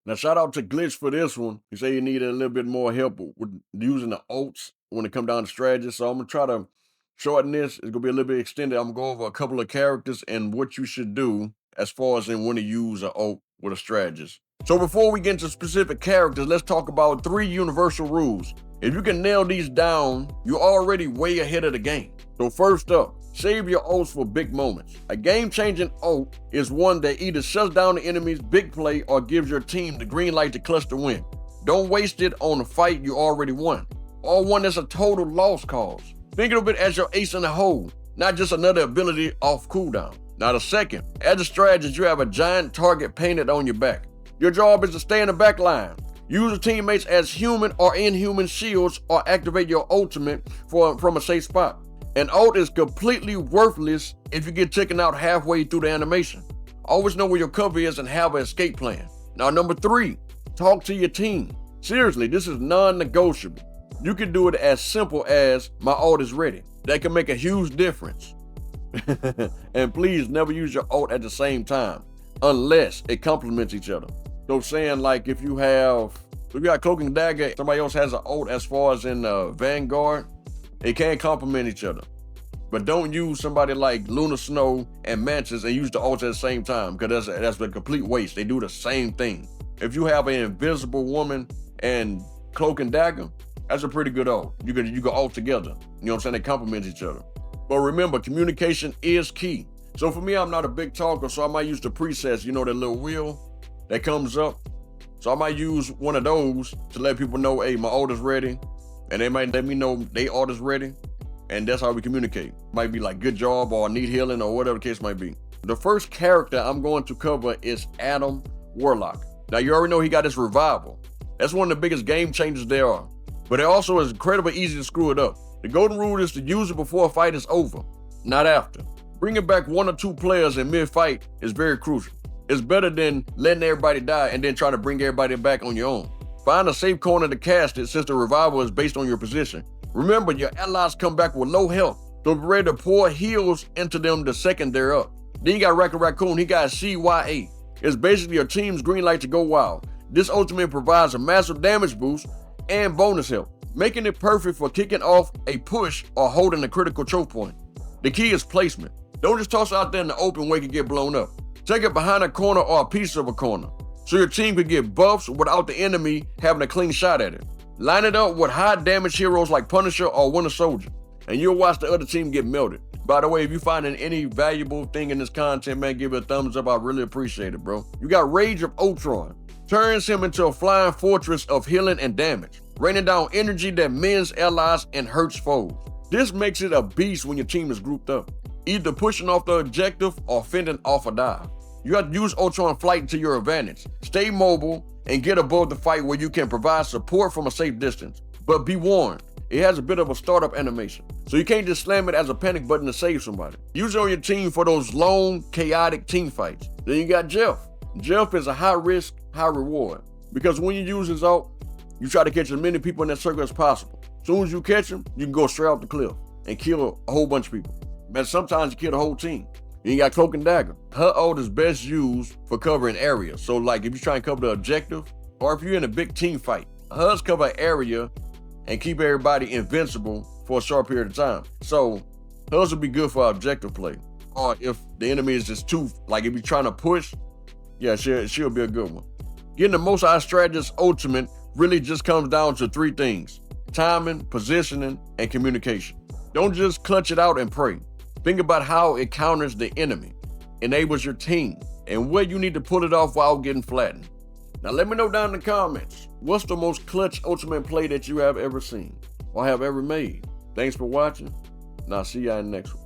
Now, shout out to Glitch for this one. He said he needed a little bit more help with using the ults when it come down to strategy. So I'm gonna try to shorten this. It's gonna be a little bit extended. I'm gonna go over a couple of characters and what you should do as far as in when to use an ult with a strategist. So before we get into specific characters, let's talk about 3 universal rules. If you can nail these down, you're already way ahead of the game. So first up, save your ults for big moments. A game-changing ult is one that either shuts down the enemy's big play or gives your team the green light to clutch the win. Don't waste it on a fight you already won, or one that's a total lost cause. Think of it as your ace in the hole, not just another ability off cooldown. Now the second, as a strategist, you have a giant target painted on your back. Your job is to stay in the back line. Use your teammates as human or inhuman shields or activate your ultimate from a safe spot. An ult is completely worthless if you get taken out halfway through the animation. Always know where your cover is and have an escape plan. Now number 3, talk to your team. Seriously, this is non-negotiable. You can do it as simple as, my ult is ready. That can make a huge difference. And please never use your ult at the same time, unless it complements each other. So saying like if you got Cloak and Dagger, somebody else has an ult as far as in Vanguard, it can complement each other. But don't use somebody like Luna Snow and Mantis and use the ults at the same time, because that's a complete waste. They do the same thing. If you have an invisible woman and Cloak and Dagger, that's a pretty good ult. You can ult together. You know what I'm saying? They complement each other. But remember, communication is key. So for me, I'm not a big talker, so I might use the presets, you know, that little wheel that comes up. So I might use one of those to let people know, hey, my ult is ready. And they might let me know they ult is ready. And that's how we communicate. Might be like, good job, or I need healing, or whatever the case might be. The first character I'm going to cover is Adam Warlock. Now you already know he got his revival. That's one of the biggest game changers there are. But it also is incredibly easy to screw it up. The golden rule is to use it before a fight is over, not after. Bringing back 1 or 2 players in mid-fight is very crucial. It's better than letting everybody die and then trying to bring everybody back on your own. Find a safe corner to cast it, since the revival is based on your position. Remember, your allies come back with low health, so be ready to pour heals into them the second they're up. Then you got Rocket Raccoon, he got CYA. It's basically your team's green light to go wild. This ultimate provides a massive damage boost and bonus health, making it perfect for kicking off a push or holding a critical choke point. The key is placement. Don't just toss it out there in the open where it can get blown up. Take it behind a corner or a piece of a corner, so your team can get buffs without the enemy having a clean shot at it. Line it up with high damage heroes like Punisher or Winter Soldier, and you'll watch the other team get melted. By the way, if you finding any valuable thing in this content, man, give it a thumbs up. I really appreciate it, bro. You got Rage of Ultron. Turns him into a flying fortress of healing and damage, raining down energy that mends allies and hurts foes. This makes it a beast when your team is grouped up, either pushing off the objective or fending off a dive. You have to use Ultron Flight to your advantage. Stay mobile and get above the fight where you can provide support from a safe distance. But be warned, it has a bit of a startup animation, so you can't just slam it as a panic button to save somebody. Use it on your team for those long, chaotic team fights. Then you got Jeff. Jeff is a high risk, high reward, because when you use his ult, you try to catch as many people in that circle as possible. As soon as you catch him, you can go straight off the cliff and kill a whole bunch of people. But sometimes you kill the whole team. You got Cloak and Dagger. Her ult is best used for covering areas. So like if you try and cover the objective, or if you're in a big team fight, hers cover an area and keep everybody invincible for a short period of time. So hers will be good for objective play. Or if the enemy is just too, like if you're trying to push, yeah, she'll be a good one. Getting the most out of strategist ultimate really just comes down to 3 things: timing, positioning, and communication. Don't just clutch it out and pray. Think about how it counters the enemy, enables your team, and where you need to pull it off without getting flattened. Now let me know down in the comments, what's the most clutch ultimate play that you have ever seen or have ever made? Thanks for watching, and I'll see you in the next one.